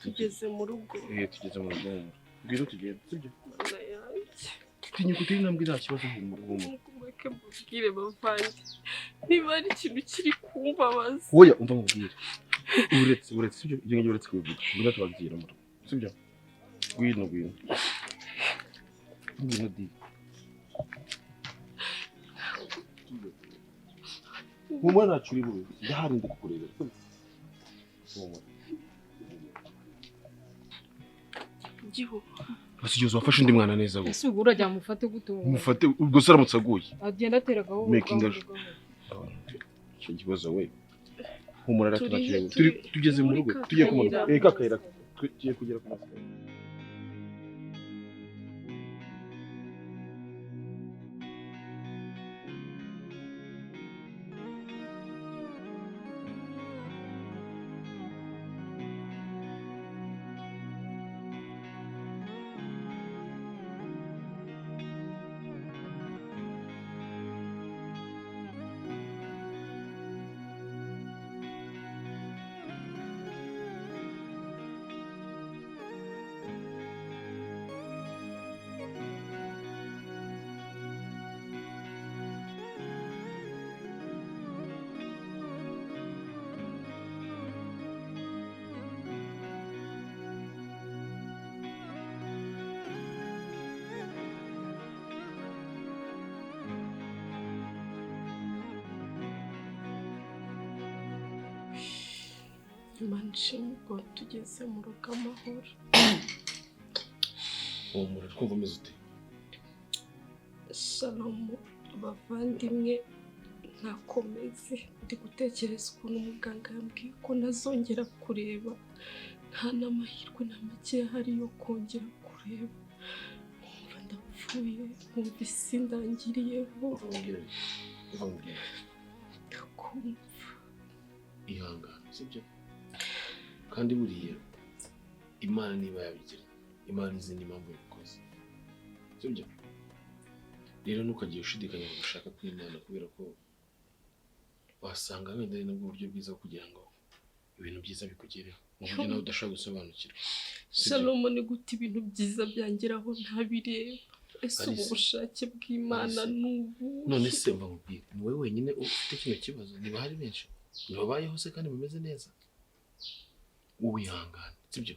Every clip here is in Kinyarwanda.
tugeze mu rugo. Tugeze mu rugo. Ngwino tugende, sibyo? Ndayanjye. Tinya gutera intambwe nta kibazo mu rugo. Mureke mbabwire bavandi. Niba ari ikintu kiri kumbabaza. Oya, umva mubwire. Uretse sibyo? Ibyo ngibyo uretse kubivuga. Ngwino tubabwira mu rugo. Sibyo? Ngwino. Ngwino di. Mumwe nacuri buri. Ndahari ndi kukurebera. Mumwe. Giho. Basigiye wafashe undi mwana neza go. Ese ubwo urajya mufate gutunga. Mufate ubwo saramutse aguye. Agenda ateragaho. Making a. Cyo kibazo we. Humura ratunakire. Tugeze mu rugo. Tugiye kumara. Kakayira. Tugiye kugera ku masaka. Manshimwe ko tugeze mu rugo amahoro. Humura twumva umeze ute? Shalom bavandimwe, ntakomeze ndi gutekereza ukuntu muganga yambwiye ko nazongera kureba, nta n'amahirwe na make ahari yo kongera kureba. Umva ndapfuye, umva isi ndangiriyeho. Ndakumva. Ihangane, sibyo? Kandi buriya Imana niba yabigira, Imana izi n'impamvu yabikoze, sibyo? Rero ntukagiye ushidikanya ngo ushaka kw'Imana kubera ko wasanga wenda ari nabwo buryo bwiza kugira ngo ibintu byiza bikugereho mu buryo nawe udashobora gusobanukirwa. Shalom, ni gute ibintu byiza byangeraho ntabireba? Ese ubu bushake bw'Imana n'ubu? None se mva nkubwire, ni wowe wenyine ufite kino kibazo? Niba hari benshi babayeho se kandi bameze neza? Uwihangane, sibyo?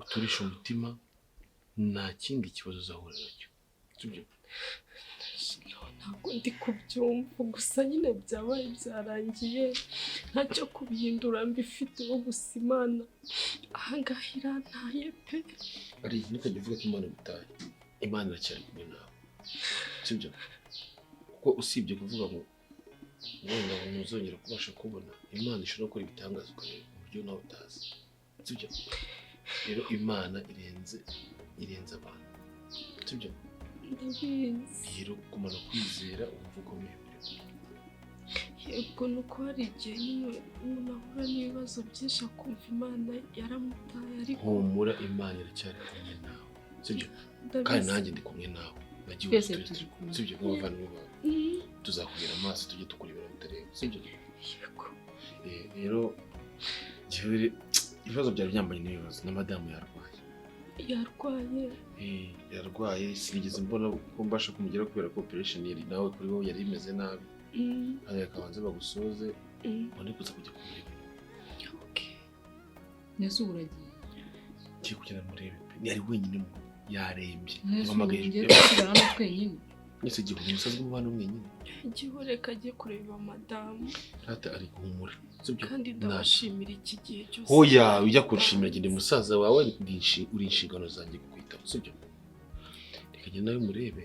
Uturisha umutima, nta kindi kibazo uzahura nacyo, sibyo? Ntabwo ndi kubyumva, gusa nyine byabaye byarangiye, ntacyo kubihindura mbifiteho, gusa Imana ahangaha irantaye pe. Ari ntukajya uvuga ko Imana igutaye, Imana iracyari kumwe nawe, sibyo? Kuko usibye kuvuga ngo wenda ntuzongera kubasha kubona, Imana ishobora gukora ibitangaza ukareba mu buryo nawe utazi, sibyo? Rero Imana irenze abantu, sibyo? Ndabizi. Rero kumara kwizera wumva ukomeye muri we. Yego nuko hari igihe nyine umuntu ahura n'ibibazo byinshi akumva Imana yaramutaye, ariko humura, Imana iracyari kumwe nawe, sibyo? Kandi nanjye ndi kumwe nawe, nagiye turi kumwe, sibyo? Nk'abavandimwe bawe tuzakubera amaso, tujye tukurebera mutareba, sibyo? Yego. Rero ibibazo byari byambanye n'ibibazo na madamu yarwaye, sinigeze mbona ko mbasha kumugeraho kubera ko operation yari nawe kuri wowe yari imeze nabi. Kandi akabanza bagusoze ubone kuza kujya kumureba. Okay. Nese uragiye? Ngiye kugera murebe pe, yari wenyine mu yarembye. Mpamagaye gushyira hano twenyine. Nese gihe umusazi w'umubano mwenyine. Igihe reka agiye kureba madamu. Ata ari guhumura, sibyo? Kandi ndabashimira iki gihe cyose. Hoya ujya kunshimira gende musaza wawe uri inshingano zanjye kukwitaho, sibyo? Reka genda nawe murebe.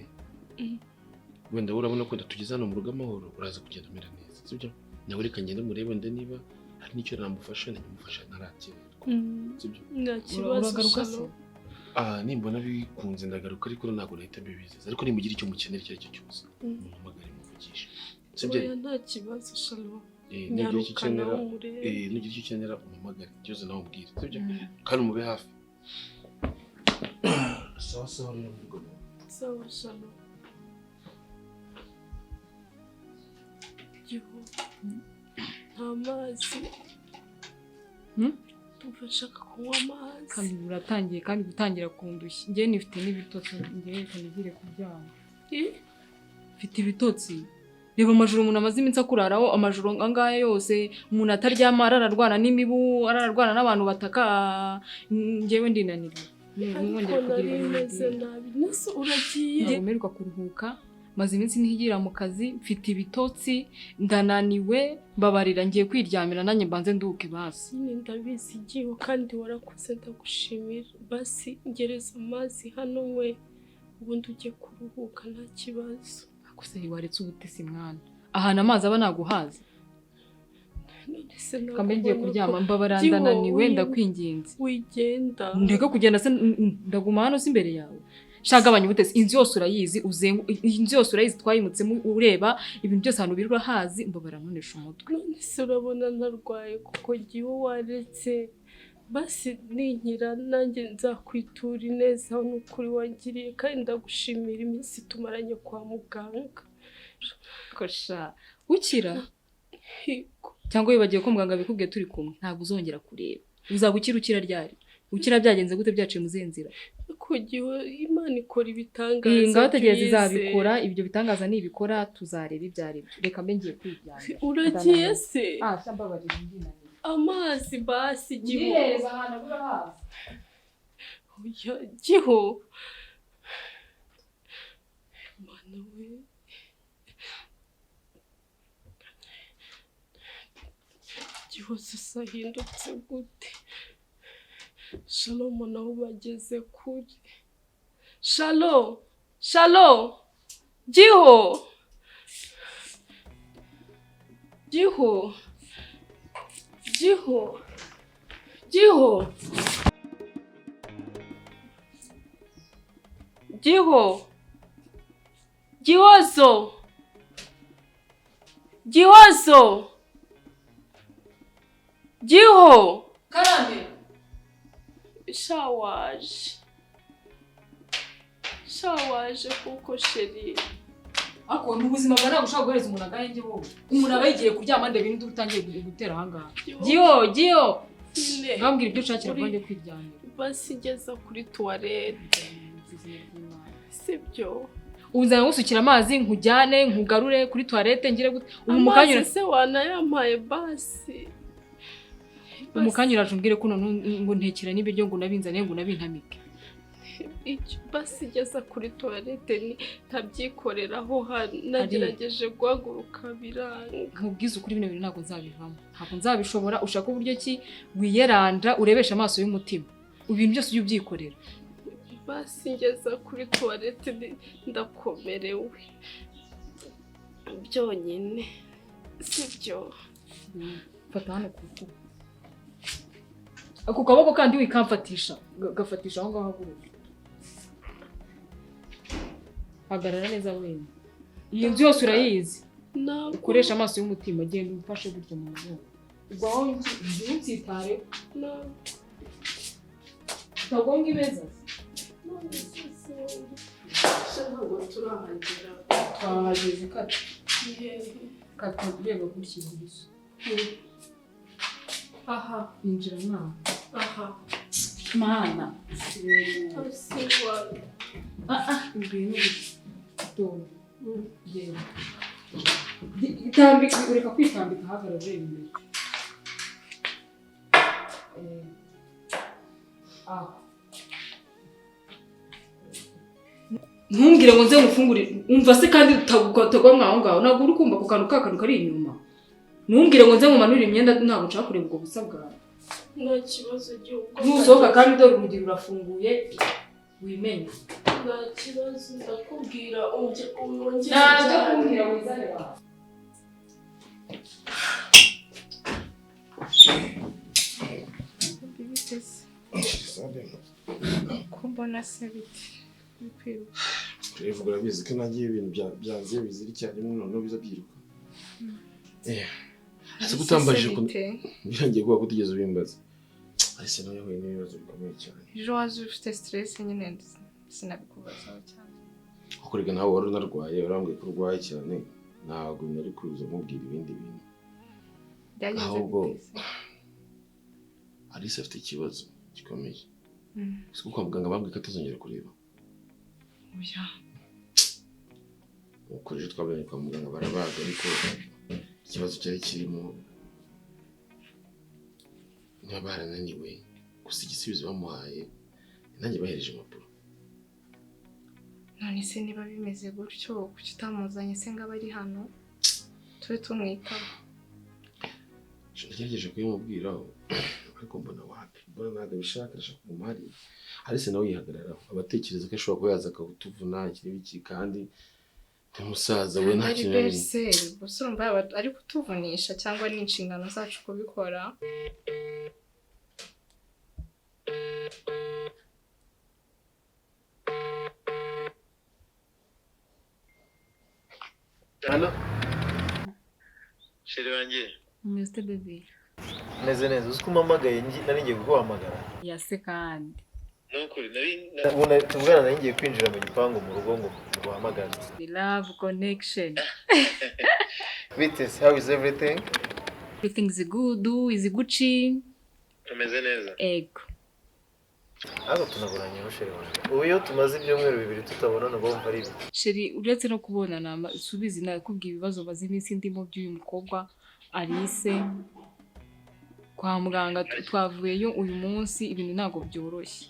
Wenda urabona ko ndatugeze hano mu rugo amahoro, uraza kugenda umera neza, sibyo? Nawe reka ngende murebe nde niba hari n'icyo namufasha namufasha ntarakererwa, sibyo? Nta kibazo. Nimbona bikunze ndagaruka, ariko ntabwo nahita mbibizeza, ariko nimugira icyo mukenera icyo ari cyo cyose muhamagare muvugishe, sibyo? Nta kibazo Shalom. Nugira icyo ukenera umuhamagare, cyose nawe umbwire, sibyo? Kandi umube hafi. Sawa rero mvugo. Sawa Shalom. Nta mazi. ndumva nshaka kunywa amazi. kandi uratangiye kandi gutangira kundushya njye nifite n'ibitotsi njye kanigire kuryama mfite ibitotsi reba amajoro umuntu amaze iminsi akuraraho amajoro angaya yose umuntu ataryama arararwana n'imibu arararwana n'abantu bataka njyewe ndinaniriwe mwongera kugira ibintu nabi naso uragiye ntagomerwa kuruhuka maze iminsi ntigira mu kazi mfite ibitotsi ndananiwe mbabarira ngiye kwiryamira nanjye mbanze nduke basi nyine ndabizi igiho kandi warakuze ndagushimira basi ngereza amazi hano we ubundi ujye kuruhuka nta kibazo akose waretse ubutesi mwana ahana amazi aba naguhaza kambe ngiye kuryama mbabara ndananiwe ndakwinginze wigenda ndeka kugenda se ndaguma hano si imbere yawe shagabanya ubutesi inzu yose urayizi inzu yose urayizi twayimutsemo ureba ibintu byose hano biri urahazi mbabara nkonesha umutwe none se urabona narwaye kuko gihe waretse basi ninkira nanjye nzakwitura ineza n'ukuri wangiriye kandi ndagushimira iminsi tumaranye kwa muganga kosha ukira cyangwa wibagiye ko muganga bikubwiye turi kumwe ntabwo uzongera kureba uzagukira ukira ryari ukira byagenze gute byaciye mu zenzira kugiwe Imana ikora ibitangaza ngaho tegereza izabikora ibyo bitangaza nibikora tuzareba ibyari reka mbe ngiye kwijyana uragiye se shambabarira ndinaniye amazi basi giho niheza hana bura hazi oya giho Mana we giho sahindutse gute Shalom naho bageze kuri Shalom giho giho karame shawaje kuko sheri ako n'ubuzima bwa ntabwo ushobora guhereza umuntu agahenge wowe umuntu aba yigiye kuryama ndebe ibindi utangiye gutera ahangaha giho ngambwira ibyo ushakira bwanjye kwiryamira basi ngeza kuri toilette sibyo uzana gusukira amazi nkujyane nkugarure kuri toilette ngire gute umukanyura se wanayampaye basi umukanyura jumbwire ko none ngo ntekera n'ibiryo ngo nabinzane ngo nabintamike basi ngeza kuri toilette ntabyikoreraho nagerageje guhaguruka biranga nkubwiza ukuri bino bintu ntabwo nzabivamo ntabwo nzabishobora ushaka uburyo ki wiyeranda urebesha amaso y'umutima ibintu byose ujye ubyikorera basi ngeza kuri toilette ndakomerewe byonyine sibyo fata hano kuko ako kaboko kandi wikamfatisha gafatisha aho ngaho haguruka hagarara neza wenyine iyi nzu yose urayizi ukoresha amaso y'umutima genda umfashe gutyo mu mugongo ubwo aho ntutsitare utagonga ibeza ntabwo turahagera twahageze kata ureba gushyira gusa aha injira mwana aha mana asiwa ibintu bitonda genda itambika ureka kwitambika hagarara imbere ntumbwire ngo nze ngufungurire umva se kandi utagwa mwaho ngaho ntabwo uri kumva ku kantu k'akantu kari inyuma ntumbwire ngo nze ngumanurire imyenda ntabwo nshaka kureba ubwo busa bwawe nta kibazo gihugu ntusohoka kandi dore urugi rurafunguye wimenye nta kibazo ndakubwira wongere ntabwo kumbwira wizane wawe kumbona se biti bikwiruka Revuga urabizi ko nagiye ibintu byanze bizira icyarimwe none biza byiruka ese gutambajije ko birangiye kuba kutigeze ubimbaza ariko nawe yahuye n'ibibazo bikomeye cyane ejo waje ufite stress nyine sinabikubazaho cyane ukurega nawe wari unarwaye urambwiye ko urwaye cyane ntabwo nari kuza mubwira ibindi bintu ahubwo Alice afite ikibazo gikomeye. Siko kwa muganga bambwiye ko atazongera kureba. Oya. Ukoje twabanye kwa muganga barabaga ariko ikibazo cyari kirimo ntibarananiwe gusa igisubizo bamuhaye nanjye bahereje impapuro. None se niba bimeze gutyo kuki utamuzanye se ngo aba ari hano tube tumwitaho? Nagerageje kubimubwira ariko mbona wapi, mbona ntabwo abishaka, ashaka kuguma hariya. Alice nawe yihagararaho abatekereza ko ashobora kuba yaza akawutuvuna iki kandi umusaza we nta kintu gusa urumva ari kutuvunisha cyangwa ni inshingano zacu kubikora. Halo? Sheri wanjye? Mr. Baby. Meze neza, uzi ko umpamagaye nari ngiye kuguhamagara. Yase kandi. Nukuri nari tuvugana nari ngiye kwinjira mu gipangu mu rugo ngo nguhamagare. The love connection. Vites, how is everything? Everything is good, is Gucci. Tumeze neza. Ego. Abo tunaburanye no sheri wanjye. Ubu iyo tumaze ibyumweru bibiri tutabonana bumva ari ibiki? Sheri uretse no kubonana subizi nakubwiye ibibazo bazi iminsi ndimo by'uyu mukobwa Alice. Kwa muganga twavuyeyo uyu munsi ibintu ntago byoroshye.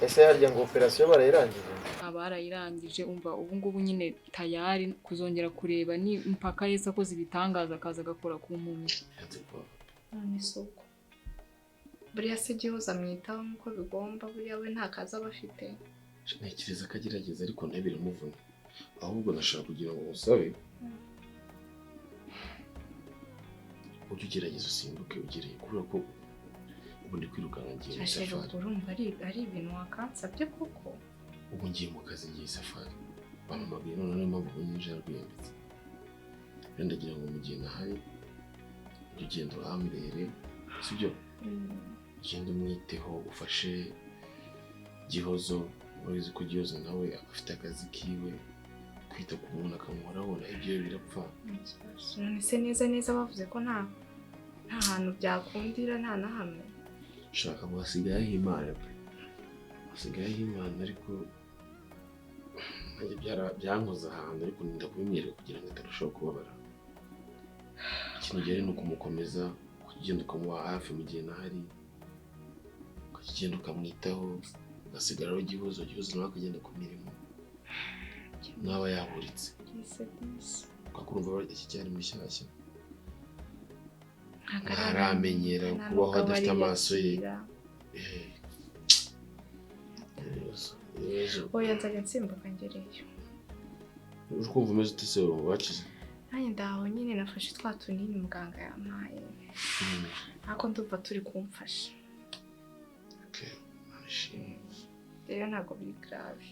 Ese harya ngo operation barayirangije? Abarayirangije umva ubu ngubu nyine tayari kuzongera kureba ni mpaka Yesu akoze ibitangaza akaza agakora ku muntu. None soko buriya se gihoza mwitaho nkuko bigomba, buriya we nta kaza bafite. Ntekereza ko agerageza ariko ntabiramuvuna, ahubwo nashaka kugira ngo usabe ujye ugerageza usimbuke ugereye kubera ko ubu ndi kwirukanka ngiye safari. Urumva ari ibintu wakansabye koko? Ubu ngiye mu kazi ngiye safari bampamagaye none niyo mpamvu nyinjira rwiyambitse. Rero ndagira ngo mu gihe nahari urugendo urambere sibyo? Ugenda umwiteho ufashe Gihozo, urizi ko Gihozo nawe afite akazi kiwe kwita ku muntu akamuhoraho ibyo birapfa. None se neza bavuze ko nta hantu byakundira nta na hamwe. Shaka ngo hasigayeho Imana pe, hasigayeho Imana ariko nanjye byankoze ahantu ariko ninda kubimwereka kugira ngo atarushaho kubabara. Ikintu gihari ni ukumukomeza, kugenda ukamuba hafi mu gihe nahari, ukagenda ukamwitaho, ugasigaraho Gihozo nawe akagenda ku mirimo n'aba yahuritse. Ukakurumva barya cyari mushyashya ntaramenyera kubaho adafite amaso ye. Oya nzajya nsimbuka ngereyo. Uri kumva umeze ute se wakize? Nanjye ndaho nyine nafashe twa tunini muganga yampaye ariko ndumva turi kumfasha. Rero ntabwo biri grave.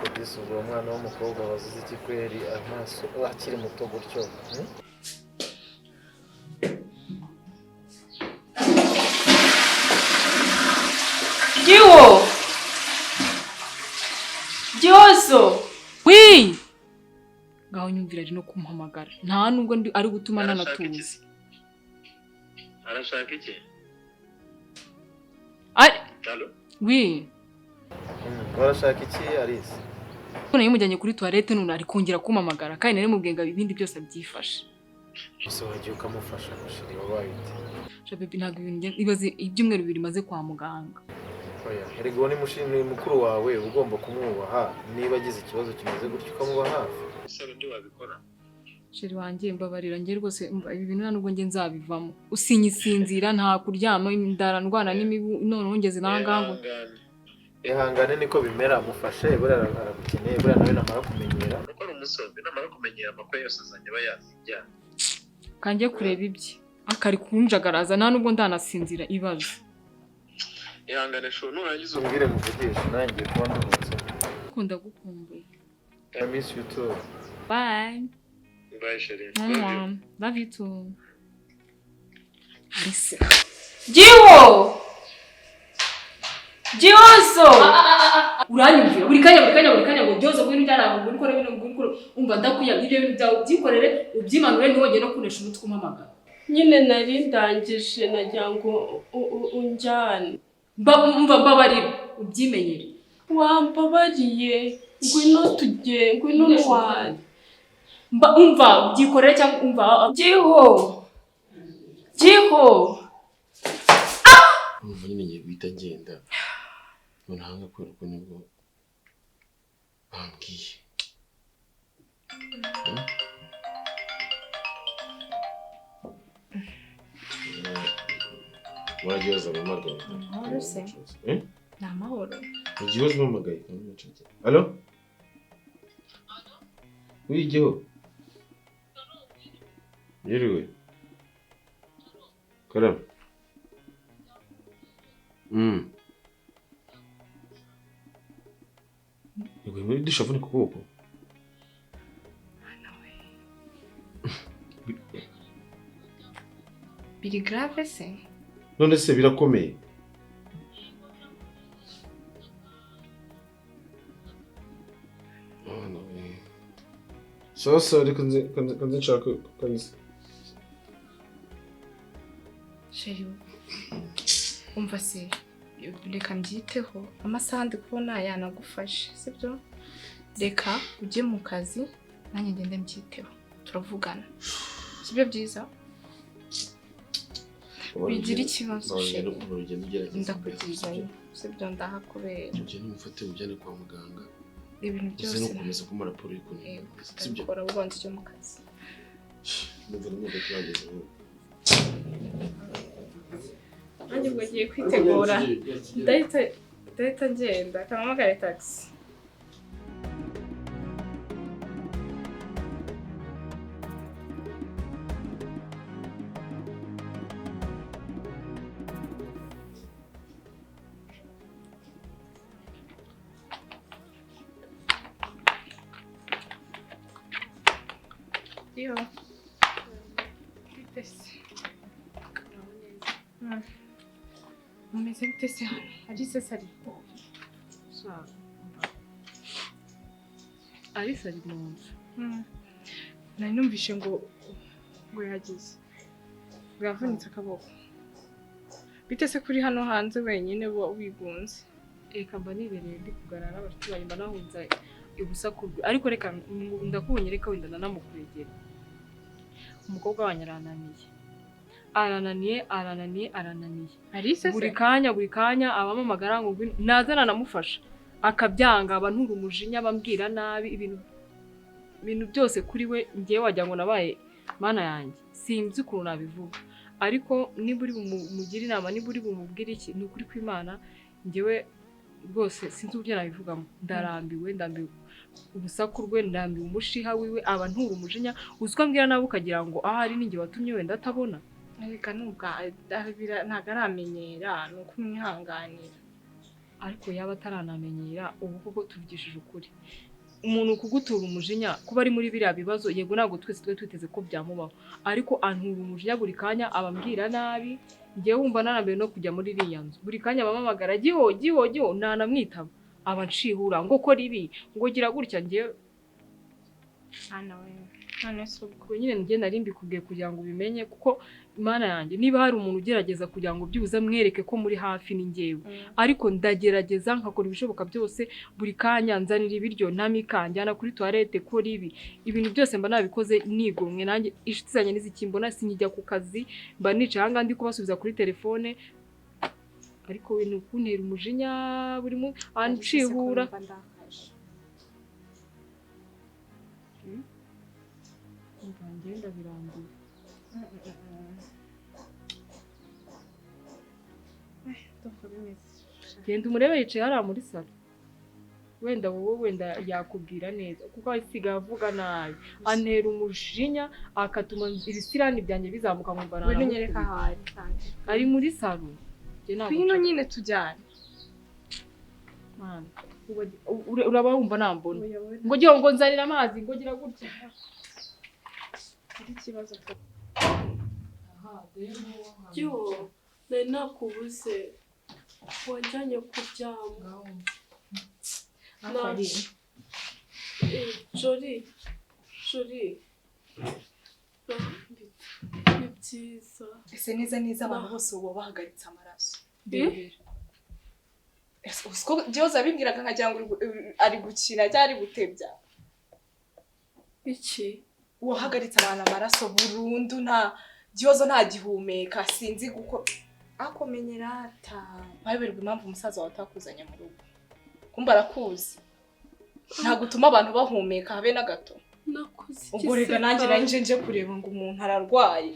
Kugeza ubu umwana w'umukobwa wazize iki kweri amaso akiri muto gutyo? Gihozo! Wi! Ngaho nyumvira ari no kumpamagara. Nta nubwo ari gutuma nanatuza. Arashaka iki? Halo? Wi! Barashaka iki Alice? None yimujyanye kuri toilette none ari kongera kumpamagara kandi nari mubwenga ibindi byose byifashe. Ese wagiye ukamufasha mushiri wabaye uti? Baby ntabwo ibaze ibyumweru bibiri maze kwa muganga. Oya, erego ni mushimwe mukuru wawe ugomba kumwubaha, niba agize ikibazo kimeze gutyo ukamuba hafi. Ese ndi wabikora? Sheri wanjye mbabarira ngiye rwose ibi bintu nubwo nge nzabivamo. Usinyisinzira nta kuryama indara ndwana n'imibu none ongeze nangango. Ihangane niko bimera mufashe burara aragukeneye burara nawe namara kumenyera. Uko ari umusozi namara kumenyera amakwe yose azanye bayazijya. Kanjye kureba ibye. Akari kunjagaraza nta nubwo ndanasinzira ibazo. Ihangane sho nurangiza umbwire muvugisha nanjye kuba ndumutse. Kunda gukumbuye. I miss you too. Bye. Bye Sheri. Love you too. Alice. Gihozo! Uranyumvira buri kanya ngo Gihozo bw'ibintu byarago gukora bino umva ndakuya ibyo bintu byawe byikorere ubyimanure ntiwongeye no kunesha umutwe umamagara. nyine nari ndangije nagira ngo unjyane. Mbabarira ubyimenyere. Wambabariye ngwino ntware. Umva byikorere cyangwa umva Jiho. Umva nyine ngiye guhita ngenda. Nahanga kubera ko nibwo bambwiye. Wagihoza amamagaye. Amahoro se? Ni amahoro. Wagihoza amamagaye. Alo? Wigiho? Yiriwe? Karama? Yego muri dishavune ku kuboko. Biri grave se? None se birakomeye. Sasa reka nshaka kanzi. Sheri. Umva se reka mbyiteho amasaha ndi kubona yanagufashe sibyo? Reka ujye mu kazi nanjye ngende mbyiteho turavugana. Sibyo byiza? Bigira ikibazo sheri. Ndakugirizayo sibyo ndahakubera. Ugende umufate ujyane kwa muganga. Ibintu byose no kumeza ko maraporo y'uko sibyo kora ubanze cyo mu kazi. Ndumva n'imodoka cyageze ubu. Nanjye ubwo ngiye kwitegura ndahita ngenda kamamagare taxi. Yo. Umeze gute se hano? Alice sari? Alice ari mu nzu. Nari numvishe ngo yagize. Bwavunitse akaboko. Bite se kuri hano hanze wenyine wigunze? Reka mba nibereye ndi kuganira n'abashuti banjye mba nahunza ubusaku. Ariko reka ndakubonye reka wenda nanamukwegera. Umukobwa wanyu arananiye. Alice buri kanya abamamagara ngo nazana namufasha akabyanga abantura umujinya bambwira nabi ibintu byose kuri we ngiye wajya ngo nabaye mana yanjye sinzi ukuntu nabivuga ariko niba uri bumugira inama niba uri bumubwira iki ni ukuri kw'Imana ngewe rwose sinzi uburyo nabivugamo ndarambiwe ubusaku rwe ndambiwe umushiha wiwe abantura umujinya uziko ambwira nabi ukagira ngo ahari ninjye watumye wenda atabona. Ariko ntabwo aramenyera ni ukumwihanganira ariko yaba ataranamenyera ubu kuko tuvugishije ukuri umuntu kugutura umujinya kuba ari muri biriya bibazo yego ntabwo twese twiteze ko byamubaho ariko antura umujinya buri kanya abambwira nabi ngewe wumva narambiwe no kujya muri iriya nzu buri kanya abamamagara giho ntanamwitaba aba nshihura ngo kora ibi ngo gira gutya ngewe none se ubwo nyine njye nari mbikubwiye kugira ngo ubimenye kuko Imana yanjye niba hari umuntu ugerageza kugira ngo byuze mwereke ko muri hafi ni ngewe ariko ndagerageza nkakora ibishoboka byose buri kanya nzanira ibiryo namikanjyana kuri toilette kora ibintu byose mba nabikoze nigomwe nanjye inshuti zanjye nizikimbona sinyijya ku kazi mba nicaye aha ngaha ndi kubasubiza kuri telefone ariko we ni ukuntera umujinya buri munsi ancihura. Ngenda birangiye. Genda umurebe yicaye hariya muri salo. Wenda wowe yakubwira neza kuko asigaye avuga nabi. Antera umujinya akatuma ibisirani byanjye bizamuka mu mbaraga. We nyereka hari kandi. Ari muri salo. Bino nyine tujyane. Mana. Uraba wumva nambona. Ngo giho ngo nzanira amazi ngo gira gutya. Ikibazo cyo Yo, nari nakubuze wajyanye kuryama. Jori. ni byiza. ese neza abantu bose ubu bahagaritse amaraso. Usko Diyoza bimbwiraga nkagira ngo ari gukina cyangwa ari gutebya. Iki? Wahagaritse abantu amaraso burundu nta Diyoza nta gihumeka sinzi guko akomenyera ata. Bayoberwa impamvu umusaza wawe atakuzanye mu rugo. Kumba arakuzi. Nta gutuma abantu bahumeka habe na gato. Nakoze iki? Ubwo rega nanjye nje kureba ngo umuntu ararwaye.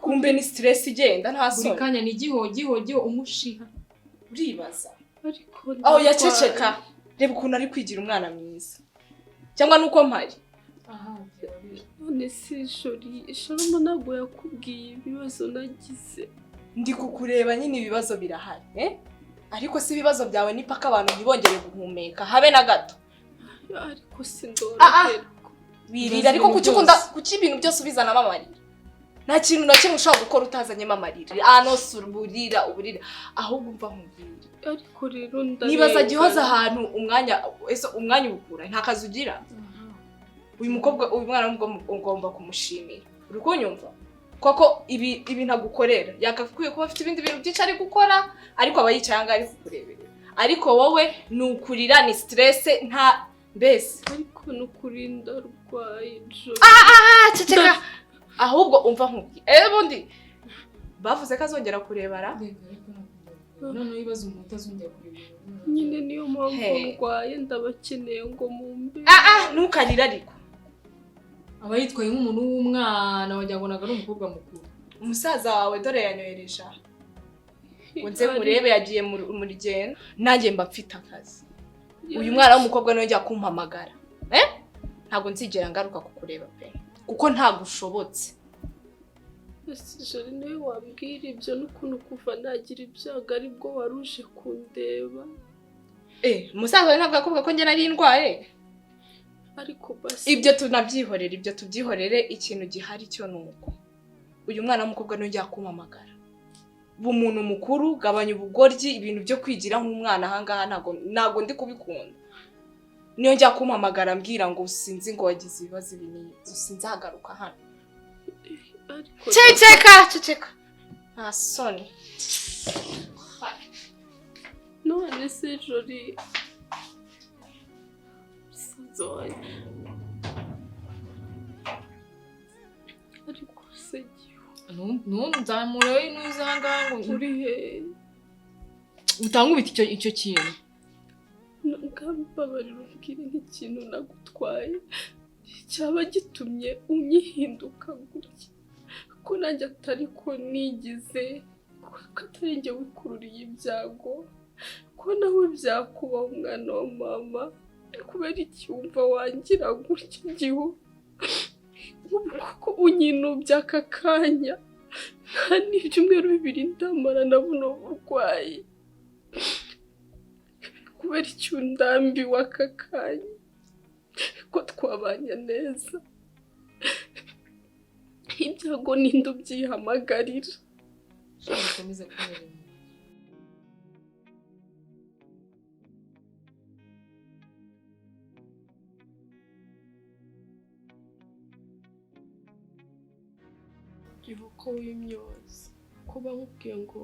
Kumbe ni stress igenda nta buri soni. kanya ni giho umushiha. Uribaza. Ariko aho yaceceka reba ukuntu ari kwigira umwana mwiza. Cyangwa nuko mpari. Aha, none si Jori, Sharama ntabwo yakubwiye ibibazo nagize. Ndi kukureba nyine ibibazo birahari, ariko si ibibazo byawe ni paka abantu ntibongere guhumeka habe na gato. Ariko sindoroherwa. Wirira ariko kuki ibintu byose ubizana amarira. Nta kintu na kimwe ushobora gukora utazanyemo amarira. Anose uburira ahubwo umva nkubwira. Ariko rero nibaza Gihoza ahantu umwanya ubukura nta kazi ugira. Uyu mukobwa uyu mwana ugomba kumushimira. Uri kunyumva? Koko ibi ntagukorera. Yakakwiye kuba afite ibindi bintu byinshi ari gukora ariko aba yicanga ari kukurebera. Ariko wowe nukurira ni stress nta mbese. Ariko nukurinda rwaye Jori. Ceceka. Ahubwo umva nkubwi. Bundi bavuze ko azongera kurebara. none ibibazo umuntu azongera kurebera. Nyine niyo mpamvu rwaye ndabakeneye ngo mumbe. Ntukarira ariko. Aba yitwaye nk'umuntu w'umwana wagira ngo nagari umukobwa mukuru. Umusaza wawe dore yanyohereje. Unze murebe yagiye mu rigendo. Nanjye mba mfite akazi. Uyu mwana w'umukobwa niwe njya kumpamagara. Ntabwo nzigera ngaruka kukureba pe. Kuko ntagushobotse. Jori niwe wambwira ibyo n'ukuntu kuva nagira ibyago aribwo waruje kundeba. Umusaza wawe ntabwo yakubwira ko njye nari ndwaye. Ariko basi ibyo tubyihorere ikintu gihari cyo nuko uyu mwana w'umukobwa niwe njya kumpamagara. Bumuntu mukuru gabanya ubugoryi ibintu byo kwigira nk'umwana ahangaha ntago ndi kubikunda. Niyo njya kumpamagara mbwira ngo sinzi ngo wagize ibibazo binini. Sinzagaruka hano. Ceceka. Soni. None se Jori. Zoe. Ariko se nzamure n'uzanga ngo uri he? Utangubita icyo kintu. Ngambabarira ubwire nk'ikintu nagutwaye. Cyaba gitumye unyihinduka gutya. Ko nanjye atari ko nigize. Ko atari njye wikururiye ibyago. Ko nawe byakubaho umwana wa mama. Kubera iki wumva wangira gutya gihu. Kuko unyinubye aka kanya. Nta n'ibyumweru 2 ndamara na buno burwayi. Kubera iki undambiwe aka kanya. Ko twabanye neza. Ibyago ninde ubyihamagarira. Ukomeze kumera. Gihuko w'imyozi. Kuba nkubwiye ngo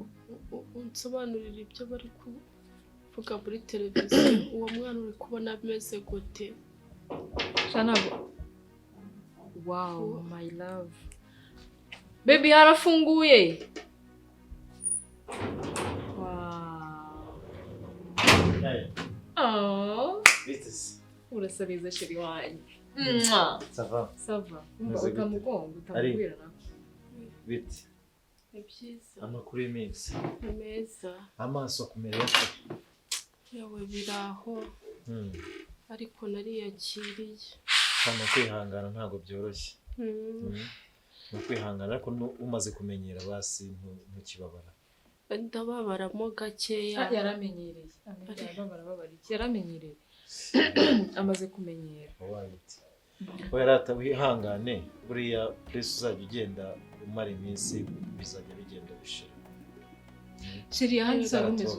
unsobanurire ibyo bari kuvuga muri televiziyo. Uwo mwana uri kubona ameze gute? Shanabo. Wow, my love. Baby harafunguye. Wow. Oh. Bitse. Urasabeza sheri wanjye. Sava. Sava. Utamugongo utamubwira na. Biti. Ibyiza. Amakuru y'iminsi. Meza. Amaso akumera yako. Yewe biraho. Ariko nariyakiriye. Hano kwihangana ntago byoroshye. No kwihangana ariko umaze kumenyera basi ntukibabara. Ndababaramo gakeya. Yaramenyereye. Yaramenyereye. Amaze kumenyera. Wayiti. Yarata wihangane buriya press uzajya ugenda umara iminsi bizajya bigenda bishira. Sheri hanze rumeze.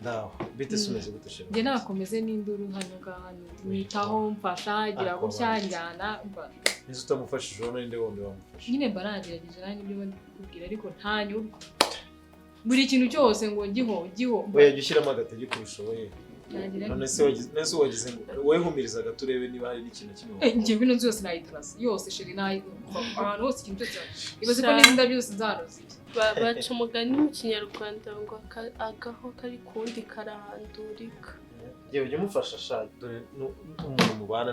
Ndaho bite sumeze gute sheri. Nge nakomeze n'induru hano gahano. Nitaho mfasha gira gucyajyana. nizo utamufashije ubona ninde wundi wamufasha nyine baragerageje nani nibyo bakubwira ariko ntanyurwa buri kintu cyose ngo giho oya jya ushyiramo agatege kurushoboye none se wagize ngo wowe humirizaga turebe niba hari n'ikintu kimwe njyewe ino nzu yose nayiturasa yose sheri ahantu hose ikintu cyose ibaze ko n'izindi byose nzaroze baca umugani mu kinyarwanda ngo agaho kari kundi karahandurika yewe jya umufasha sha dore umuntu mubana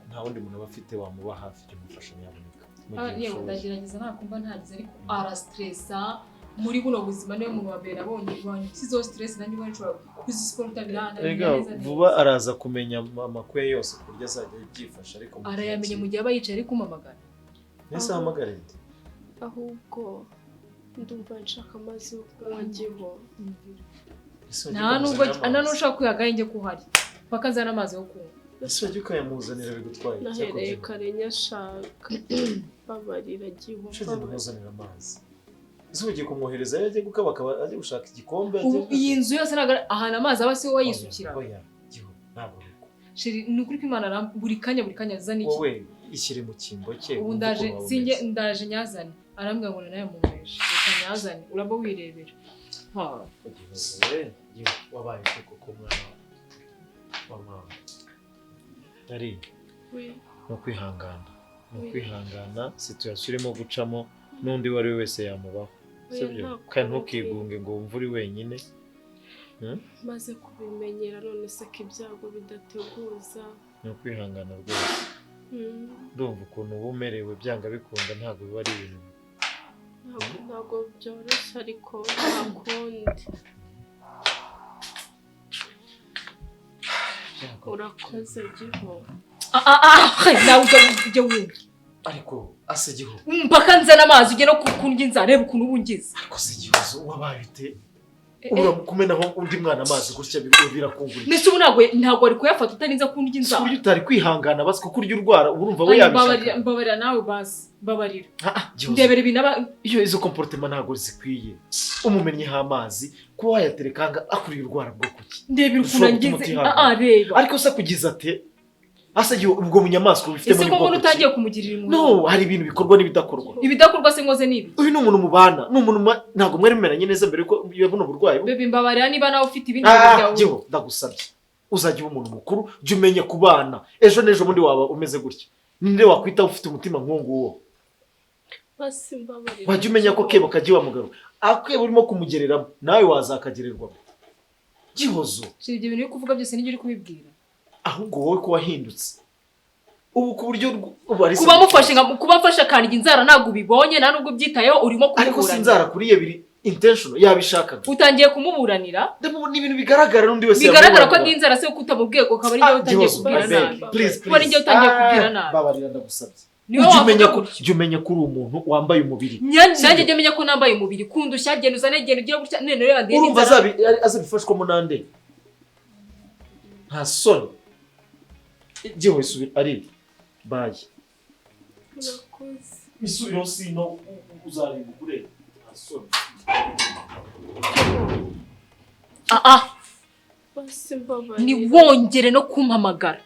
nta wundi muntu aba afite wamuba hafi jya umufasha nyamuneka yewe ndagerageza nakumva ntagize ariko arastressa muri buno buzima niyo muntu wabera abonye ibanye sizo stress nanjye ubwo nshobora kuzisporta birana vuba araza kumenya amakwe yose kurya azajya byifasha ariko arayamenye mu gihe aba yicaye ari kumamagara nese ahamagara nde ahubwo ndumva nshaka amazi yo kunywa giho nta nubwo ushaka kuyagaye njye kuhari paka nzana amazi yo kunywa ese wajya ukayamuzanira bigutwaye nahereye kare nyashaka babarira giho muzanira amazi ese ugiye kumwohereza yaje gukaba aje gushaka igikombe iyi nzu yose ahantu amazi aba si wowe yisukira oya giho ntabwo sheri ni ukuri ko Imana buri kanya azana iki wowe ishyire mu kimbo cye ubu ndaje nyazane arambwira ngo nayo mumeje reka nyazane uraba wirebera wabaye koko mwana wa mama ari no kwihangana situation urimo gucamo n'undi wari wese yamubaho sibyo kandi ntukigunge ngo wumve uri wenyine maze kubimenyera none se ko ibyago bidateguza no kwihangana rwose ndumva ukuntu uba umerewe byanga bikunda ntabwo biba ari ibintu ntabwo byoroshye ariko nta kundi urakoze giho nawe ujya wumva ariko asegiho mpaka nzana amazi ujye no kundya inzara reba ukuntu ubu ngize ariko segihozo wabaye ute urakumenaho undi mwana amazi gutya birakungurira nese ubu ntabwo ari kuyafata utarinza kundya inzara uri utari kwihangana basi kuko urya urwara urumva we yabishaka mbabarira nawe basi mbabarira ndebera ibintu iyo izo comportement ntabwo zikwiye umumenyeho amazi kuba wayaterekanga akuriye urwara bwo kuki ndebera ukuntu ngize reba ariko se kugiza ate ase ubwo munyamaswa bifite muri bwoko utangiye kumugirira impuhwe no hari ibintu bikorwa n'ibidakorwa se ngoze nibi uyu ni umuntu mubana n'umuntu ntago mwari mumeranye neza mbere ko yabuno burwayi bebe mbabarira niba nawe ufite ibindi byawe giho ndagusabye uzajya umuntu mukuru jya umenya kubana ejo nejo bundi waba umeze gutya ninde wakwita ufite umutima nk'uwo basi mbabarira wajya umenya ko kebo kagiye wamugaro akebo urimo kumugereramo nawe wazakagererwa gihozo ibyo bintu uri kuvuga byose nibyo uri kubibwira ahubwo wowe ko wahindutse ubu ku buryo kuba mfasha kandi inzara ntabwo ubibonye nta nubwo byitayeho urimo kumuburanira ariko si inzara kuriye biri intentional yabishakaga utangiye kumuburanira ni ibintu bigaragara n'undi wese bigaragara ko ndinzara se kutamubwiye ko kaba ari njye utangiye kubwira nabi kuba ari njye utangiye kubwira nabi babarira ndagusabye jya umenya ko uri umuntu wambaye umubiri nanjye jya umenya ko nambaye umubiri kundushya genda uzane genda ugira gutya none rero yandeye n'inzara urumva azabifashwamo nande nta soni igihe wisubira ari baye urakoze isubiro sino uzareba kure nta soni basi mbabarira ni wongere no kumpamagara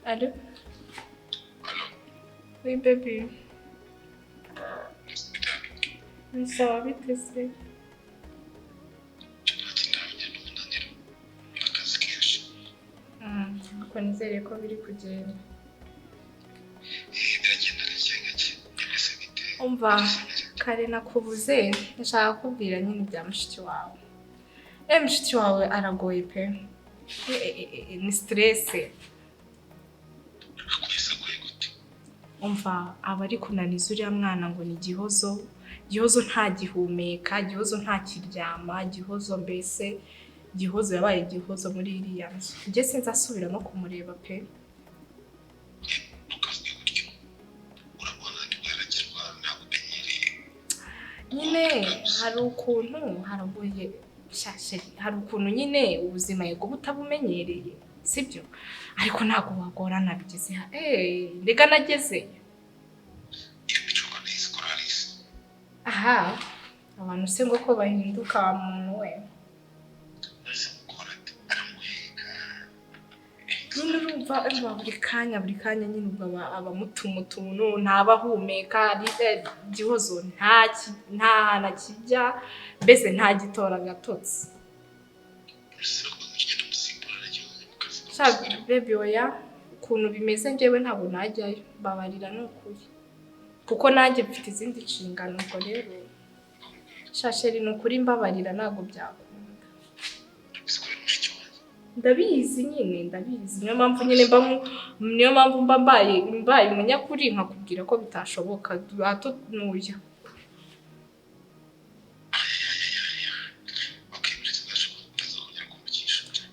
Allô? Oui, bébé. Oui, ça va vite, c'est. Uko nizere ko biri kugenda. Umva, kare nakubuze, ndashaka kubwira nyine bya mushiki wawe. Mushiki wawe aragoye pe. Ni stress. Umva aba ari kunaniza uriya mwana ngo ni gihozo nta gihumeka gihozo nta kiryama gihozo mbese gihozo yabaye gihozo muri iriya nzu njye sinzasubira no kumureba pe nyine hari ukuntu haragoye shasheri, hari ukuntu nyine ubuzima yego butabumenyereye sibyo, ariko ntabwo wagorana bigeze ndeka nagezeyo. Aha abantu se ngo ko bahinduka muntu we, nyine urumva buri kanya nyine ubwo abamutuma utuntu ntabahumeka igihozo nta nakijya mbese nta gitora gatotsi. Baby oya ukuntu bimeze njyewe ntabwo najyayo, babarira ni ukuri kuko nanjye mfite izindi nshingano. Ubwo rero shasheri ni ukuri mbabarira ntabwo byakunda. Ndabizi nyine ndabizi, niyo mpamvu nyine mba mbaye umunyakuri nkakubwira ko bitashoboka hato nuya.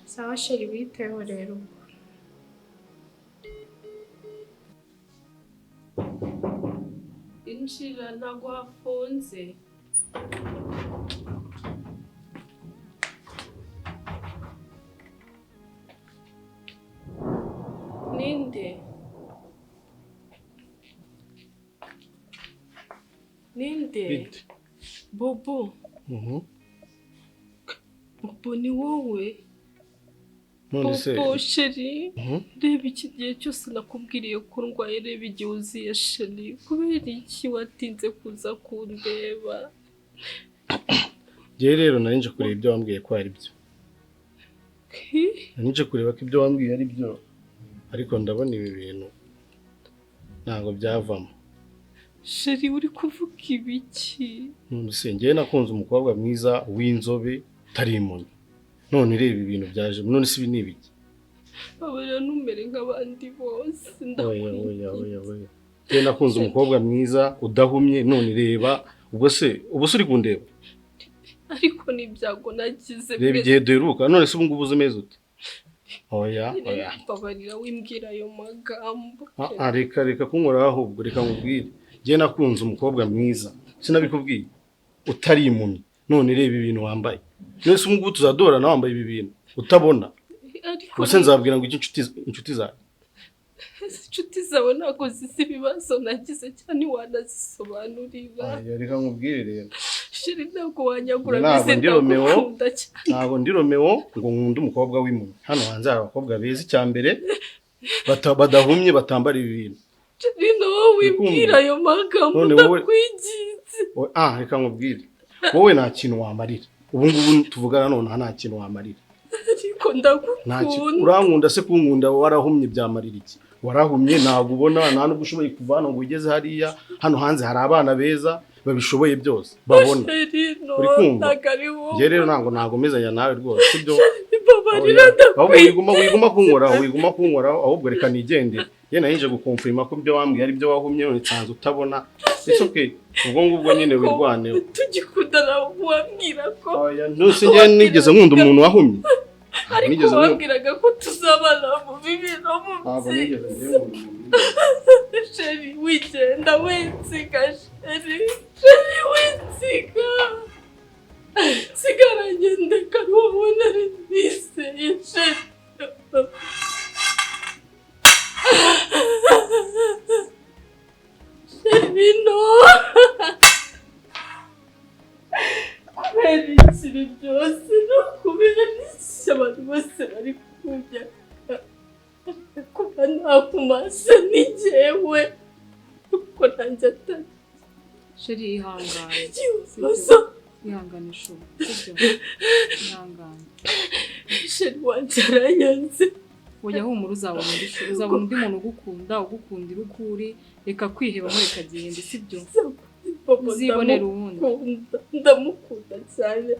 Sawa sheri witeho rero. Injira ntabwo hafunze. Ninde? Bobo. Bobo ni wowe? Bobo sheri, reba iki gihe cyose nakubwiriye ko ndwaye, reba igihe uziye sheri, kubera iki watinze kuza kundeba? Njye rero nari nje kureba ibyo wambwiye ko ari byo. Nari nje kureba ko ibyo wambwiye ari byo, ariko ndabona ibi bintu ntabwo byavamo. Sheri uri kuvuga ibiki? None se njye nakunze umukobwa mwiza w'inzobe utari impumyi, none reba ibintu byaje, none se ibi ni ibiki? Abara numere nk'abandi bose oya. Njye nakunze umukobwa mwiza udahumye, none reba ubwo se uri kundeba? Ariko n'ibyago nagize. Reba igihe duheruka, none se ubu ngubu uzemeze ute? Oya. Babarira wimbwira ayo magambo. Reka kunkora ahubwo reka nkubwire. Njye nakunze umukobwa mwiza, sinabikubwiye, utari impumyi, none reba ibintu wambaye. None se ubu ngubu tuzadorana wambaye ibi bintu utabona? Ubuse nzabwira ngo inshuti zawe. Inshuti zawe ntabwo zizi ibibazo nagize cyane wanazisobanurira. Reka nkubwire rero. Sheri ntabwo wanyagura bize ndagukunda cyane. Ntabwo ndi Romeo ngo nkunde umukobwa w'impumyi. Hano hanze hari abakobwa beza icyambere badahumye batambara ibi bintu. Sheri nawe wimbwira ayo magambo ndakwinginze. Reka nkubwire. Wowe nta kintu wamarira. Ubu ngubu tuvugana none nta kintu wamarira. Ariko ndagukunda. Urankunda se kunkunda warahumye byamarira iki? Warahumye ntabwo ubona, nta nubwo ushoboye kuva hano ngo ugeze hariya. Hano hanze hari abana beza babishoboye byose babona. Uri kumva? Njye rero ntabwo mezanya nawe rwose sibyo. Wiguma kunkora ahubwo reka nigendere. Ye nayinje gukonfirma ko ibyo wambwiye ari byo wahumye, none nsanze utabona. It's okay. Ubwo nyine wirwaneho. Tugikundana wambwira ko. Nose njye nigeze nkunda umuntu wahumye. Ariko wambwiraga ko tuzabana mu bibi no mu byiza. Sheri wigenda winsiga sheri winsiga. Sigara ngendeka wowe nari niseye sheri. Sheri no. Kubera ikiri byose no kubera n'iki abantu bose bari kujya kuba nakumasa ni jyewe kuko nanjye atari. Sheri ihangane. Ihangane shubu. Ihangane. Sheri wanjye aranyanze. Oya humura uzabona undi muntu ugukundira uko uri, reka kwiheba muri kagende sibyo. Uzibonera uwundi. Ndamukunda cyane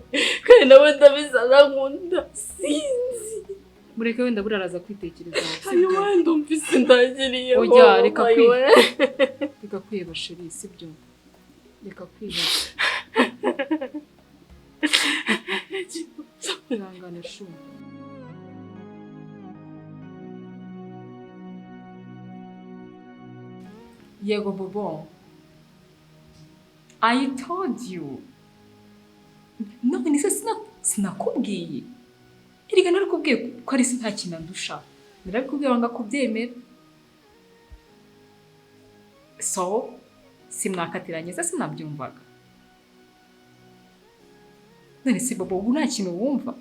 kandi nawe ndabizana nkunda sinzi. Mureke wenda buraraza kwitekerezaho. Ayo wenda umvise ndangiriyeho. Oya reka kwiheba sheri sibyo. Reka kwiheba. Ihangane shubu. Yego Bobo. I told you. None se sinakubwiye. Erega narikubwiye ko ari nta kintu ndusha. Narabikubwiye wanga kubyemera. So, simwakatiranye se sinabyumvaga. None se Bobo ubu nta kintu wumva?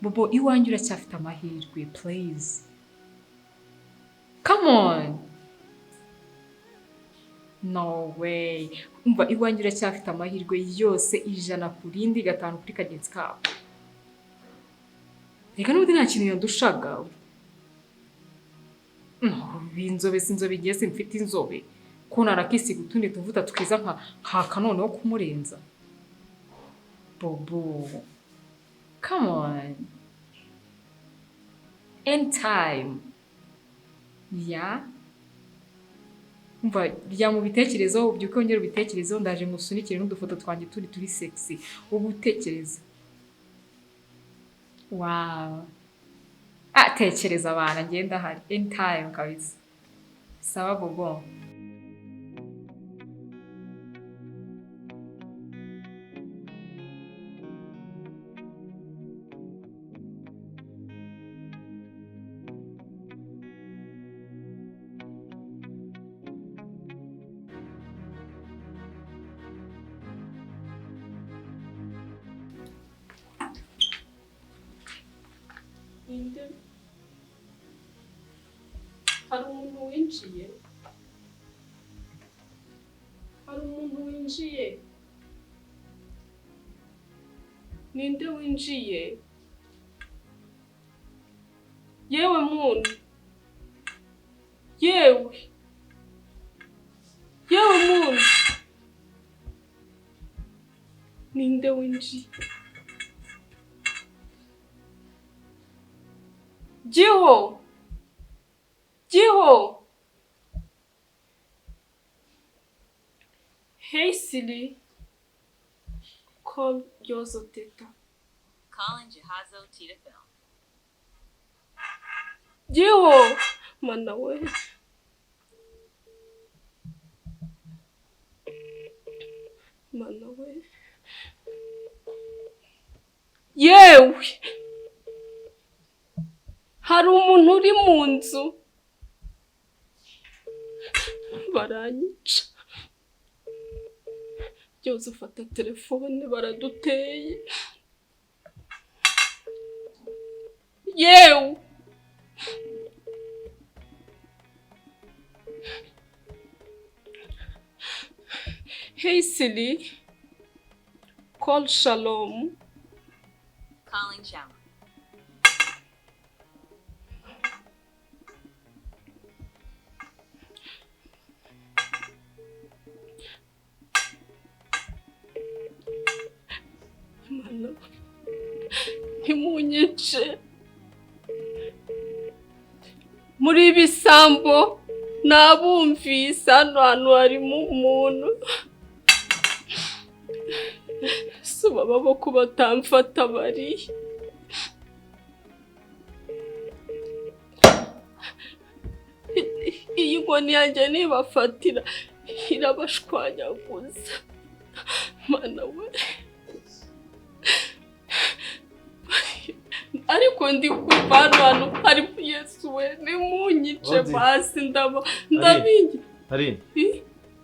Bobo iwanjye uracyafite amahirwe, please. Come on. No way. Umva iwanjye uracyafite amahirwe yose 100% 5 kuri kagenzi kabo. Reka n'ubundi nta kintu yandushaga. No, inzobe sinzobe igiye simfite inzobe. Ko narakisiga utundi tuvuta twiza nka kanone wo kumurenza. Bobo. Come on. In time. Yeah. Umva rya mu bitekerezo ubyuke ongera ubitekerezo ndaje ngusunikire n'udufoto twanjye turi sexy. Ubutekereza. Wow. Tekereza abana ngenda hari. In time kabisa. Sawa Bobo. Hari umuntu winjiye. Hari umuntu winjiye. Ninde winjiye? Yewe muntu. Yewe. Yewe muntu. Ninde winjiye? Jiho. Jiho. Hey Siri. Call Yozo Teta. Calling Jahazo Tita Film. Jiho. Mana we. Mana we. Yewe. Hari umuntu uri mu nzu. Baranyica. Yozo ufata telefone baraduteye. Yewe. Hey Siri. Call Shalom. Calling Shalom. Mana. Ntimunyice. Muri bisambo nabumvise hano hantu harimo umuntu. Suba baboko batamfata bari. Iyi nkoni yanjye nibafatira irabashwanyaguza. Mana we. Ariko ndi kumva hano hari Yesu we nimunyice basi ndabingi. Hari.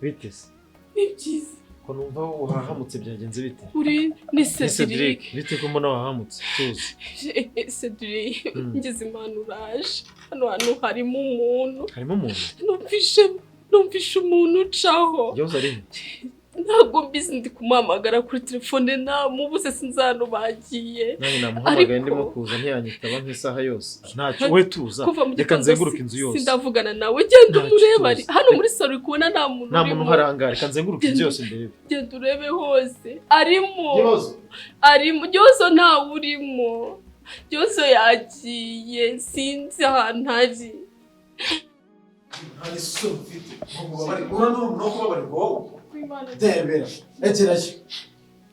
Bitese. Ni byiza. Ko numva uhahamutse byagenze bite? Uri ni Cedric. Bite ko mbona wahamutse tuzi. Cedric ngize impano uraje. Hano hantu harimo umuntu. Harimo umuntu? Numvishe umuntu ucaho. Yoza ari. Ntabwo mbizi ndi kumuhamagara kuri telefone namubuze sinzano bagiye. Nani namuhamagaye ndimo kuza ntiyanyitaba nk'isaha yose. Ntacyo we tuza. Reka nzenguruka inzu yose. Sindavugana nawe genda umureba hano muri salo kubona nta muntu. Nta muntu harangara reka nzenguruka inzu yose imbere. Genda urebe hose. Arimo Yozo ntawe urimo. Yozo yagiye sinzi ahantu ari. Hari sofite. No kubabarirwa. Debera. Egerayo.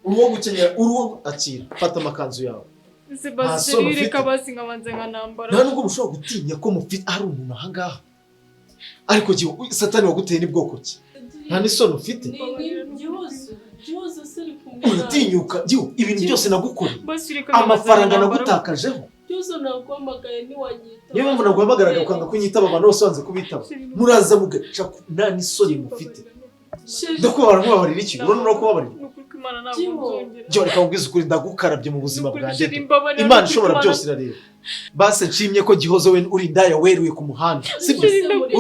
Uwo gukenyera uruwo akira. Fata amakanzu yawe. Sebastien kabasi ngabanze nkanambara. Nta nubwo mushobora gutinya ko mufite ari umuntu ahangaha. Ariko gihe Satani waguteye ni bwoko ki? nta n'isoni ufite Gihozo seri kumwe uratinyuka ibintu byose nagukoreye amafaranga nagutakajeho Gihozo naguhamagaye ntiwanyita niyo mpamvu naguhamagaraga ukanga kunyitaba abantu bose wanze kubitaba muraza mugaca nta n'isoni mufite ndakubabarira nkubabarira iki urabona urakubabarira Jya reka nkubwize ukuri ndagukarabye mu buzima bwanjye Imana ishobora byose irareba base nshimye ko Gihozo we uri indaya weruye ku muhanda sibyo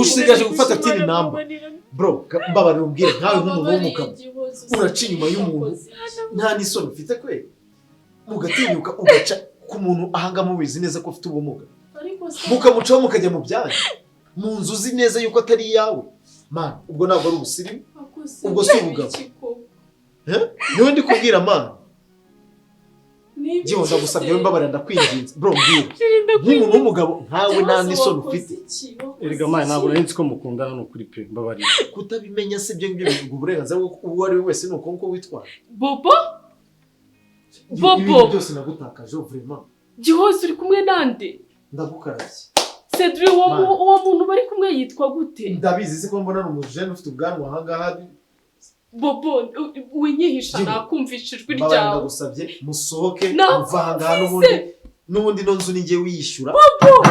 usigaje gufata tini namba bro mbabarira umbwire nkawe nk'umuntu w'umugabo uraca inyuma y'umuntu nta n'isoni ufite kwe mugatinyuka ugaca ku muntu ahanga mubizi neza ko ufite ubumuga mukamucaho mukajya mu byanyu mu nzu uzi neza yuko atari iyawe man ubwo ntabwo ari ubusirimu ubwo si ubugabo niwe ndi kubwira man Gihozo ndagusabye mbabarira ndakwinginze bro mbwira nk'umuntu w'umugabo nkawe nta n'isoni ufite erega man ntabwo nari ko mukundana no kuri pe mbabarira kutabimenya se ibyo ngibyo bivuga uburenganzira uwo ari we wese nuko nko witwara Bobo ibintu byose nagutakaje vraiment Gihozo uri kumwe nande ndagukarabye Cedri uwo muntu bari kumwe yitwa gute ndabizi se ko mbona n'umujene ufite ubwanwa ahangaha Bobo winyihisha nakumvisha ijwi ryawe ryawe ndagusabye musohoke muvanga n'ubundi no nzu ninjye wiyishyura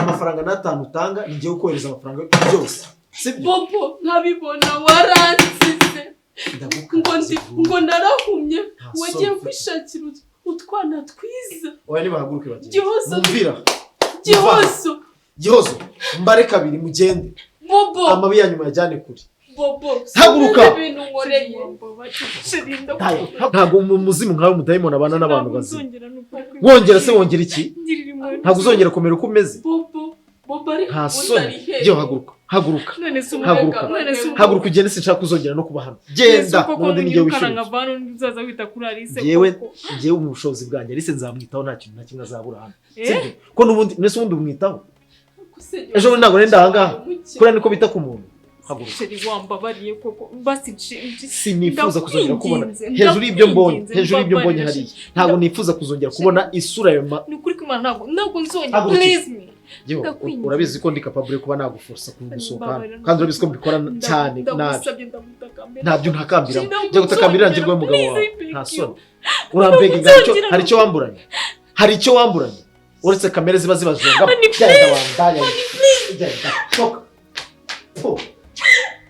amafaranga n'atanu utanga ninjye ukohereza amafaranga byose sibyo Bobo nkabibona waransize ngo narahumye wagiye kwishakira utwana twiza oya nibahaguruke bagende Gihozo mumvira Gihozo mbare kabiri mugende Bobo amabi yanyuma yajyane kure Bobo haguruka ibintu nkoreye ntabwo umuzimu nkawe umudayimoni abana n'abantu bazima wongera se wongera iki ntabwo uzongera kumera uko umeze Bobo ari nta soni jya haguruka haguruka ugende sinshaka kuzongera no kuba hano genda n'ubundi nijye wishyura yewe mu bushobozi bwanjye Alice nzamwitaho nta kintu na kimwe azabura hano sibyo ko n'ubundi nese ubundi umwitaho ejo bundi ntabwo nenda ahangaha kuriya niko bita ku muntu wambabariye koko basi sinifuza kuzongera kubona hejuru y'ibyo mbonye hariya ntabwo nifuza kuzongera kubona isura ya ni ukuri ko Imana ntabwo nzongera please me urabizi ko ndi capable kuba naguforsa kugusohoka kandi urabizi ko mbikora cyane nabi ntabyo ntakambira njya gutakambira njye mugabo wawe nta soni urambega ingacyo hari icyo wamburanye uretse kamere ziba zibazunga byenda wandanya choka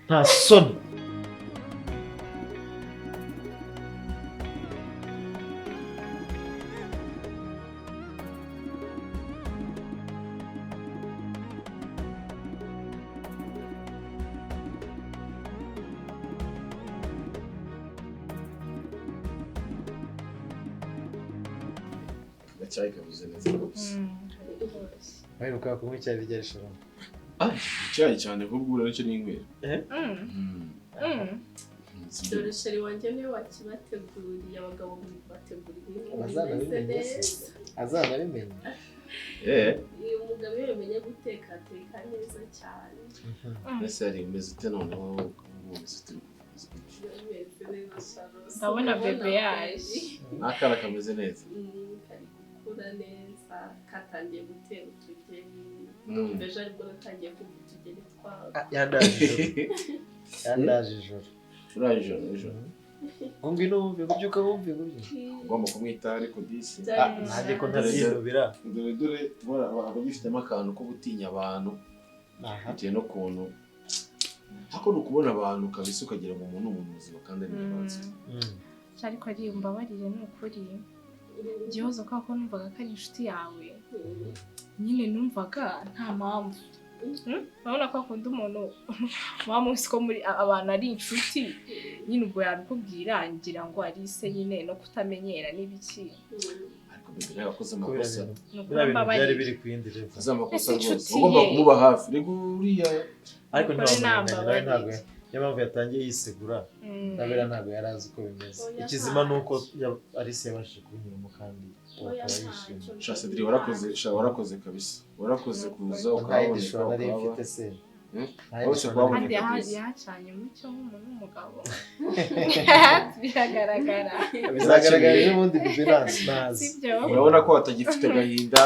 nta soni icyayi kabuze neza rwose waheruka kunywa icyayi ryari shora icyayi cyane ahubwo ura nicyo n'inywera dore sheri wanjye niwe wakibateguriye abagabo bateguriye azanabimenya uyu mugabo iyo yamenye guteka ateka neza cyane ese yari umeze ute noneho umeze ute ndabona bebe yaje n'akana kameze neza kari gukura neza katangiye gutera utugeni mbese aribwo natangiye kumva utugeni twawe yandaje ijoro uraje ijoro ngwino wumve kubyuka wumve gutyo ugomba kumwitaho ariko disi nanjye ko ntabyinubira dore abagifitemo akantu ko gutinya abantu bitewe n'ukuntu ariko ni ukubona abantu kabisa ukagira ngo umuntu ni umuntu muzima kandi ari inyamaswa ariko ari umbabarire ni ukuri Gihozo ko numvaga ko ari inshuti yawe nyine numvaga nta mpamvu urabona ko akunda umuntu wamuzi ko muri abantu ari inshuti nyine ubwo yabikubwira ngira ngo ari se nyine no kutamenyera n'ibiki ariko bebe yakoze amakosa byari biri ku yindi level amakosa rwose ugomba kumuba hafi rego uriya ariko ntabwo niyo mpamvu yatangiye yisegura ndabera ntabwo yari azi uko bimeze ikizima ni uko Alice yabashije kubinyuramo kandi akaba yishimye Cedri warakoze kabisa warakoze kuza ukaboneka kandi yacanye umucyo nk'umuntu w'umugabo biragaragara bizagaragara n'ubundi bizinasi nazi urabona ko atagifite agahinda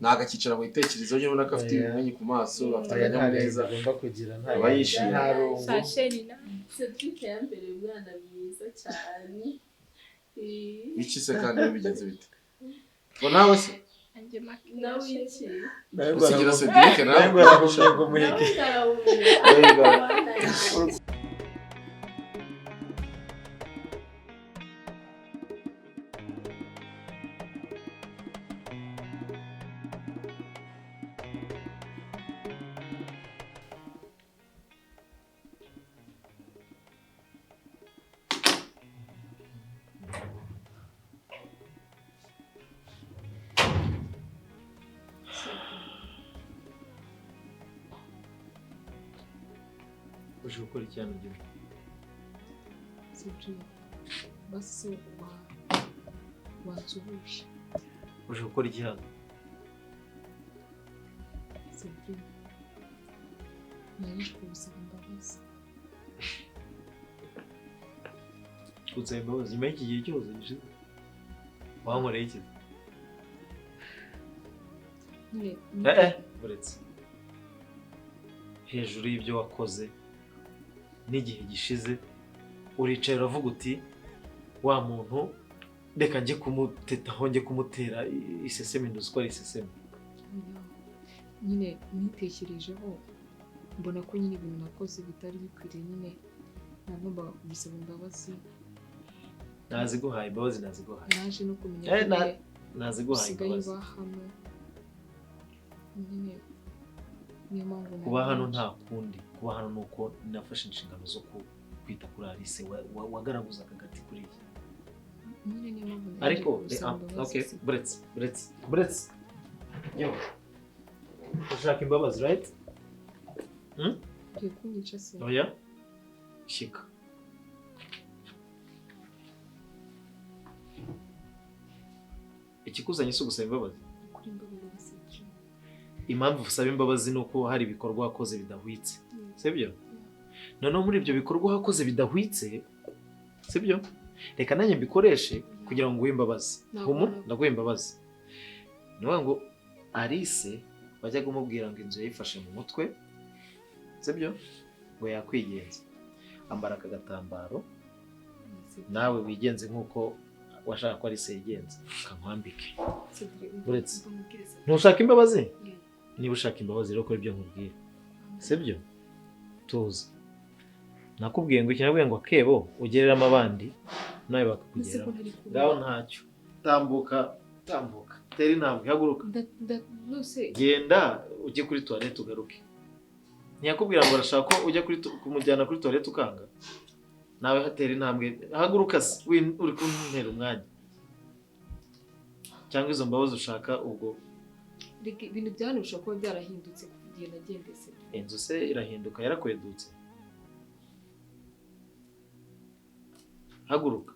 ntago akicara mu bitekerezo bye ubona ko afite ibimenyi ku maso afite akanyamuneza agomba kugira aba yishimye Cedric yambereye umwana mwiza cyane. iki se kandi bigenze bite ngo nawe se Nawe iki? usigira Cedric nawe ngo arakumye ngo muheke. uje gukora iki hano gihe Cedric basi wansubije uje gukora iki hano Cedric naje kubusaba imbabazi usaba imbabazi nyuma y'iki gihe cyose gishize wankoreye iki nyine buretse hejuru y'ibyo wakoze n'igihe gishize uricaye uravuga uti wa muntu reka njye kumutetaho njye kumutera iseseme nduzi ko ari iseseme nyine nitekerejeho mbona ko nyine ibintu nakoze bitari bikwiriye nyine nagomba gusaba imbabazi naziguhaye imbabazi naziguhaye naje no kumenya naziguhaye usigaye imbabazi uba hano nyine niyo mpamvu kuba hano nta kundi kuba hano ni uko nafashe inshingano zo kwita kuri Alice wagaraguzaga agati kuri iki nyine niyo mpamvu ariko okay buretse yo ushaka imbabazi right ugiye kunyica se oya shika ikikuzanye si ugusaba imbabazi kuri imbabazi impamvu usaba imbabazi ni uko hari ibikorwa wakoze bidahwitse sibyo noneho muri ibyo bikorwa wakoze bidahwitse sibyo reka nanjye mbikoreshe kugira ngo nguhe imbabazi ndaguhe imbabazi niyo ngo Alice wajyaga umubwira ngo inzu yayifashe mu mutwe sibyo ngo yakwigenza ambara aka gatambaro nawe wigenze nk'uko washaka ko Alice yigenza ukamwambike uretse ntushaka imbabazi niba ushaka imbabazi rero kora ibyo nkubwira sibyo tuza nakubwiye ngo ikinabwiye ngo akebo ugereramo abandi nawe bakakugeramo ngaho ntacyo tambuka tera intambwe haguruka genda ujye kuri toilette ugaruke ntiyakubwira ngo arashaka ko ujya kumujyana kuri toilette ukanga nawe hatera intambwe haguruka se uri kuntera umwanya cyangwa izo mbabazi ushaka ubwo ibintu byane bishobora kuba byarahindutse kugiye nagendese inzu se irahinduka yarakwedutse haguruka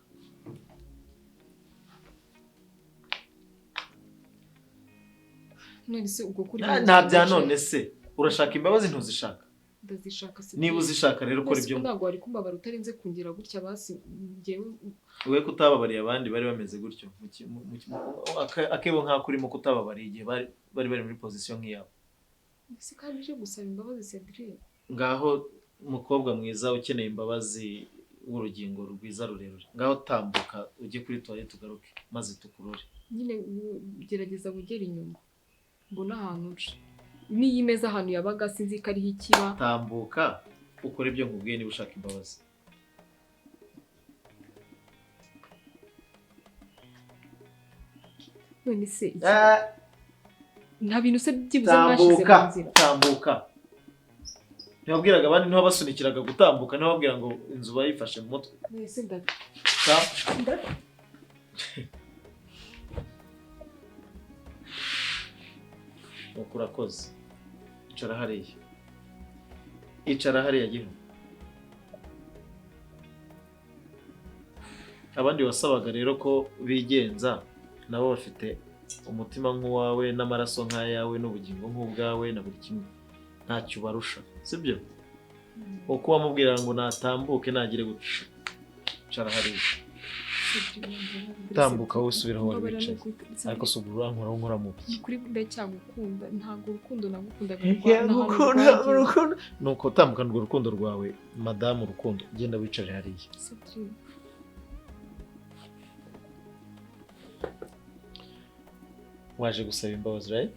none se ubwo kuri nta bya none se urashaka imbabazi ntuzishaka ndazishaka se niba uzishaka rero ukora ibyo ntabwo wari kumbabara utarinze kungira gutya basi ngewe we kutababariye abandi bari bameze gutyo akebo nk'ako urimo kutababariye igihe bari muri position nk'iyabo ese kandi uje gusaba imbabazi Cedric ngaho umukobwa mwiza ukeneye imbabazi w'urugingo rwiza rurerure ngaho tambuka ujye kuri toilette ugaruke maze tukurore nyine gerageza gugera inyuma mbona ahantu nje niyi meza ahantu yabaga sinzi ko ariho ikiba tambuka ukora ibyo nkubwiye niba ushaka imbabazi none se nta bintu se byibuze mwashize mu nzira tambuka ntibabwiraga abandi ntibabasunikiraga gutambuka ntibabwira ngo inzu bayifashe mu mutwe mwese nuko urakoze icara hariya gihe abandi wasabaga rero ko bigenza nabo bafite umutima nk'uwawe n'amaraso nk'ayawe n'ubugingo nk'ubwawe na buri kimwe ntacyo ubarusha sibyo uko wamubwira ngo natambuke nagire guca hariya tambuka wowe usubira aho wari wicaye ariko si ubwo urankuraho nkora mu biki kuri ndacyagukunda ntabwo urukundo nagukundaga nuko utambukana urwo rukundo rwawe madamu Urukundo genda wicare hariya waje gusaba imbabazi right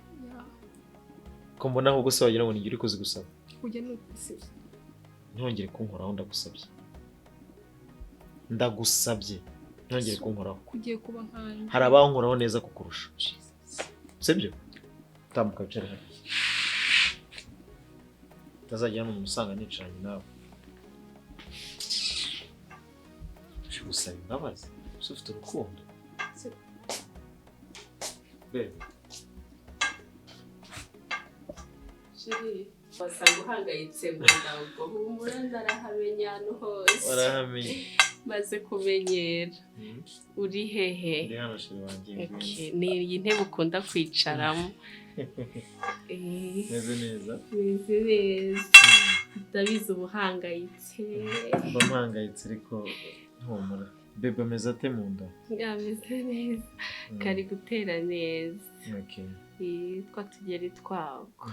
ko mbona ahubwo se wagira ngo ni uri kuzigusaba kujya n'ukusiba ntongere kunkoraho ndagusabye ntongere kunkoraho kugiye kuba nkanjye hari abankoraho neza kukurusha sibyo tambuka wicare hariya utazajya no musanga nicaranye nawe uje gusaba imbabazi ufite urukundo bebe Shiri wasanga uhangayitse mu nda ubwo humura ndarahamenya hano hose warahamenye maze kumenyera uri hehe ndi hano shiri wanjye ni iyi ntebe ukunda kwicaramo meze neza ndabizi ubuhangayitse mba mpangayitse ariko ntumura bebe ameze ate mu nda ameze neza kari gutera neza twa tugeri twako